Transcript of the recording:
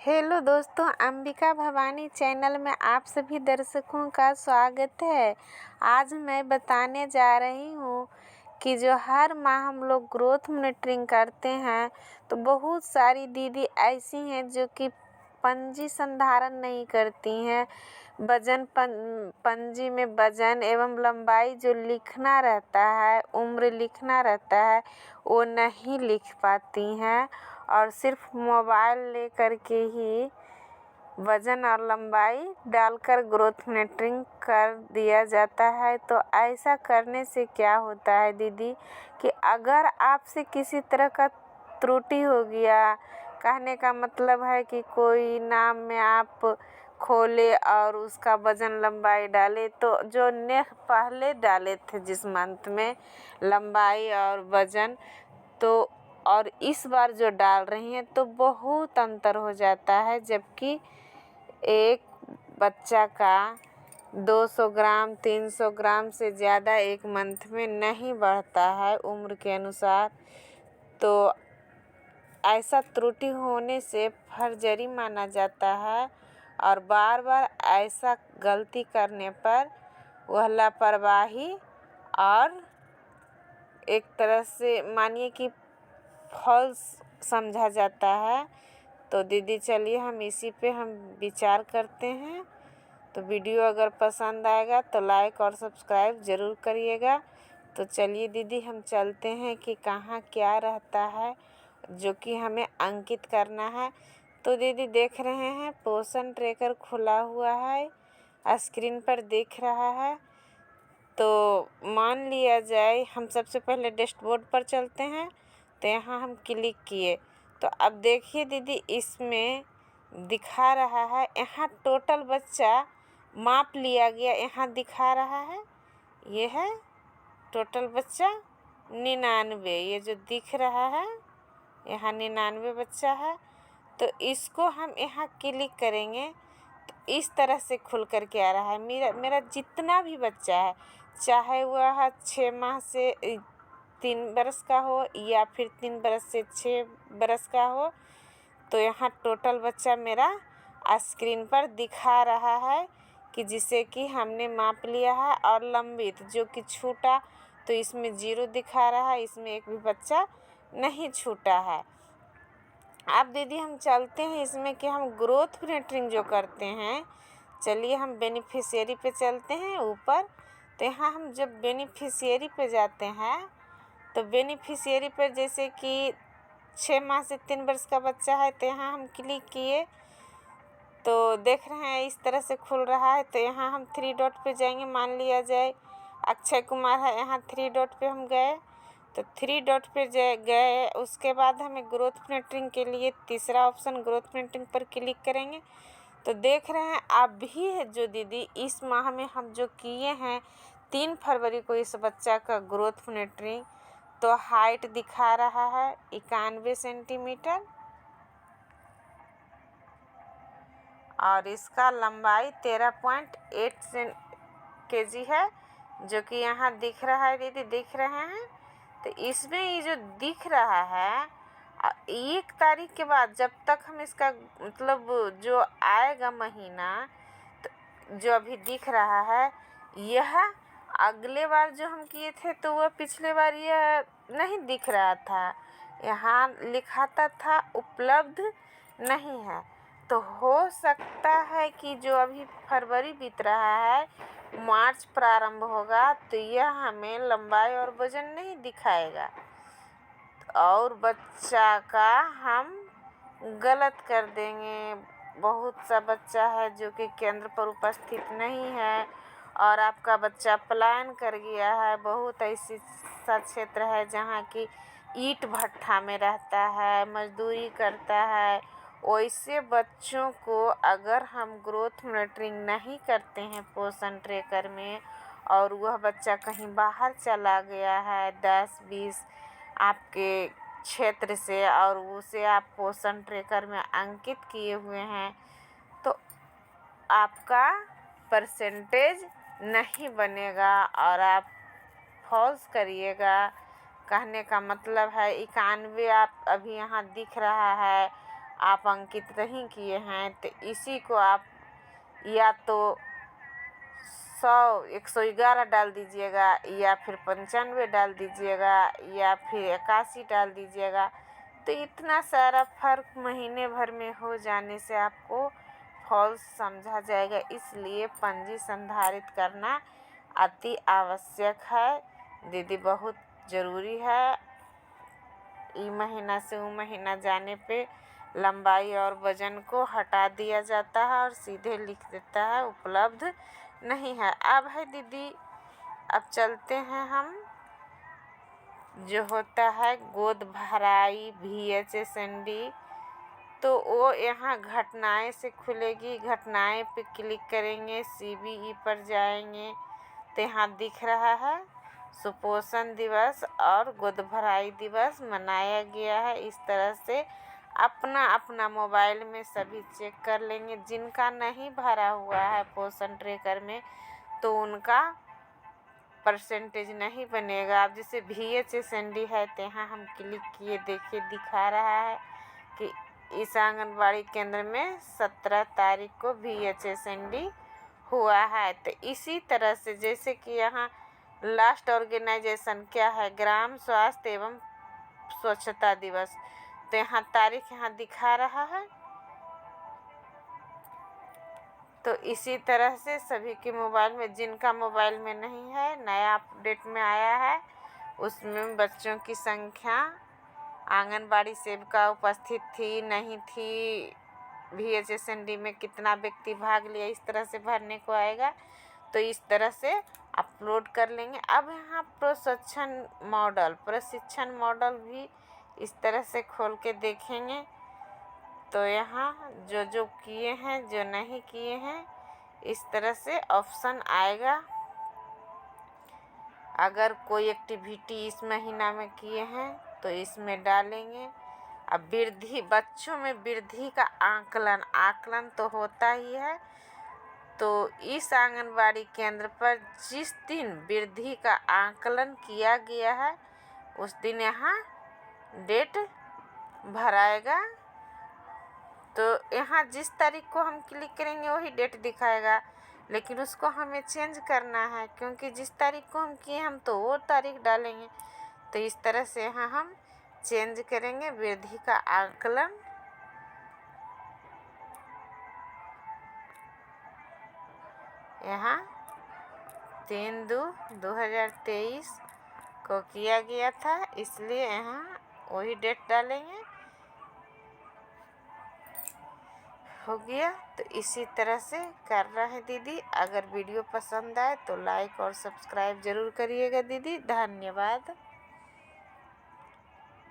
Hello दोस्तों, Ambika Bhavani channel में आप सभी दर्शकों का स्वागत है। आज मैं बताने जा रही हूँ कि जो हर माह हम लोग ग्रोथ मॉनिटरिंग करते हैं तो बहुत सारी दीदी ऐसी हैं जो कि पंजी संधारण नहीं करती हैं। वजन पंजी में वजन एवं लंबाई जो लिखना रहता है, उम्र लिखना रहता है, वो नहीं लिख पाती हैं और सिर्फ मोबाइल लेकर के ही वज़न और लंबाई डालकर ग्रोथ मॉनिटरिंग कर दिया जाता है। तो ऐसा करने से क्या होता है दीदी कि अगर आपसे किसी तरह का त्रुटि हो गया, कहने का मतलब है कि कोई नाम में आप खोले और उसका वज़न लंबाई डाले, तो जो ने पहले डाले थे जिस मंथ में लंबाई और वज़न, तो और इस बार जो डाल रही हैं तो बहुत अंतर हो जाता है। जबकि एक बच्चा का 200 ग्राम 300 ग्राम से ज़्यादा एक मंथ में नहीं बढ़ता है उम्र के अनुसार। तो ऐसा त्रुटि होने से फर्जरी माना जाता है और बार बार ऐसा गलती करने पर वह लापरवाही और एक तरह से मानिए कि फॉल्स समझा जाता है। तो दीदी चलिए हम इसी पे विचार करते हैं। तो वीडियो अगर पसंद आएगा तो लाइक और सब्सक्राइब ज़रूर करिएगा। तो चलिए दीदी हम चलते हैं कि कहाँ क्या रहता है जो कि हमें अंकित करना है। तो दीदी देख रहे हैं पोषण ट्रैकर खुला हुआ है, स्क्रीन पर दिख रहा है। तो मान लिया जाए हम सबसे पहले डैशबोर्ड पर चलते हैं। तो यहाँ हम क्लिक किए तो अब देखिए दीदी इसमें दिखा रहा है, यहाँ टोटल बच्चा माप लिया गया, यहाँ दिखा रहा है ये है टोटल बच्चा 99। ये जो दिख रहा है यहाँ 99 बच्चा है। तो इसको हम यहाँ क्लिक करेंगे तो इस तरह से खुल कर के आ रहा है। मेरा जितना भी बच्चा है, चाहे वह 6 माह से 3 बरस का हो या फिर 3 बरस से 6 बरस का हो, तो यहाँ टोटल बच्चा मेरा स्क्रीन पर दिखा रहा है कि जिसे कि हमने माप लिया है। और लंबित जो कि छूटा तो इसमें 0 दिखा रहा है, इसमें एक भी बच्चा नहीं छूटा है। अब दीदी हम चलते हैं इसमें कि हम ग्रोथ मॉनिटरिंग जो करते हैं, चलिए हम बेनिफिशियरी पे चलते हैं ऊपर। तो यहाँ हम जब बेनिफिशियरी पे जाते हैं तो बेनिफिशियरी पर जैसे कि 6 माह से 3 वर्ष का बच्चा है तो यहाँ हम क्लिक किए तो देख रहे हैं इस तरह से खुल रहा है। तो यहाँ हम 3 डॉट पे जाएंगे, मान लिया जाए अक्षय कुमार है, यहाँ 3 डॉट पे हम गए। तो 3 डॉट पे गए, उसके बाद हमें ग्रोथ मॉनिटरिंग के लिए तीसरा ऑप्शन ग्रोथ मॉनिटरिंग पर क्लिक करेंगे। तो देख रहे हैं अभी है जो दीदी इस माह में हम जो किए हैं 3 फरवरी को इस बच्चा का ग्रोथ मॉनिटरिंग, तो हाइट दिखा रहा है 91 सेंटीमीटर और इसका लंबाई 13.8 kg है जो कि यहाँ दिख रहा है दीदी, दिख रहे हैं। तो इसमें ये जो दिख रहा है 1 तारीख के बाद जब तक हम इसका मतलब जो आएगा महीना, तो जो अभी दिख रहा है यह अगले बार जो हम किए थे तो वह पिछले बार यह नहीं दिख रहा था, यहाँ लिखाता था उपलब्ध नहीं है। तो हो सकता है कि जो अभी फरवरी बीत रहा है, मार्च प्रारंभ होगा तो यह हमें लंबाई और वजन नहीं दिखाएगा और बच्चा का हम गलत कर देंगे। बहुत सा बच्चा है जो कि केंद्र पर उपस्थित नहीं है और आपका बच्चा पलायन कर गया है। बहुत ऐसी सा क्षेत्र है जहाँ की ईंट भट्ठा में रहता है, मजदूरी करता है। वैसे बच्चों को अगर हम ग्रोथ मॉनिटरिंग नहीं करते हैं पोषण ट्रैकर में और वह बच्चा कहीं बाहर चला गया है 10-20 आपके क्षेत्र से और उसे आप पोषण ट्रैकर में अंकित किए हुए हैं, तो आपका परसेंटेज नहीं बनेगा और आप फॉल्स करिएगा। कहने का मतलब है 91 आप अभी यहाँ दिख रहा है आप अंकित नहीं किए हैं तो इसी को आप या तो 111 डाल दीजिएगा, या फिर 95 डाल दीजिएगा, या फिर 81 डाल दीजिएगा। तो इतना सारा फर्क महीने भर में हो जाने से आपको फॉल्स समझा जाएगा। इसलिए पंजी संधारित करना अति आवश्यक है दीदी, बहुत ज़रूरी है। ई महीना से वो महीना जाने पे लंबाई और वजन को हटा दिया जाता है और सीधे लिख देता है उपलब्ध नहीं है। अब है दीदी, अब चलते हैं हम जो होता है गोद भराई VHSND, तो वो यहाँ घटनाएं से खुलेगी। घटनाएं पे क्लिक करेंगे, CBE पर जाएंगे तो यहाँ दिख रहा है सुपोषण दिवस और गोद भराई दिवस मनाया गया है। इस तरह से अपना अपना मोबाइल में सभी चेक कर लेंगे। जिनका नहीं भरा हुआ है पोषण ट्रैकर में तो उनका परसेंटेज नहीं बनेगा। अब जैसे VHSND है तो यहाँ हम क्लिक किए, देखिए दिखा रहा है कि इस आंगनबाड़ी केंद्र में 17 तारीख को VHSND हुआ है। तो इसी तरह से जैसे कि यहाँ लास्ट ऑर्गेनाइजेशन क्या है, ग्राम स्वास्थ्य एवं स्वच्छता दिवस, तो यहाँ तारीख यहाँ दिखा रहा है। तो इसी तरह से सभी के मोबाइल में, जिनका मोबाइल में नहीं है, नया अपडेट में आया है, उसमें बच्चों की संख्या, आंगनबाड़ी सेविका उपस्थित थी नहीं थी, VHSND में कितना व्यक्ति भाग लिया, इस तरह से भरने को आएगा। तो इस तरह से अपलोड कर लेंगे। अब यहाँ प्रशिक्षण मॉडल भी इस तरह से खोल के देखेंगे। तो यहाँ जो जो किए हैं, जो नहीं किए हैं, इस तरह से ऑप्शन आएगा। अगर कोई एक्टिविटी इस महीना में किए हैं तो इसमें डालेंगे। अब वृद्धि, बच्चों में वृद्धि का आकलन तो होता ही है। तो इस आंगनबाड़ी केंद्र पर जिस दिन वृद्धि का आकलन किया गया है उस दिन यहाँ डेट भराएगा। तो यहाँ जिस तारीख को हम क्लिक करेंगे वही डेट दिखाएगा, लेकिन उसको हमें चेंज करना है क्योंकि जिस तारीख को हम किए हम तो वो तारीख डालेंगे। तो इस तरह से यहाँ हम चेंज करेंगे वृद्धि का आकलन। यहाँ 3/2/2023 को किया गया था, इसलिए यहाँ वही डेट डालेंगे। हो गया। तो इसी तरह से कर रहे हैं दीदी। अगर वीडियो पसंद आए तो लाइक और सब्सक्राइब ज़रूर करिएगा दीदी। धन्यवाद।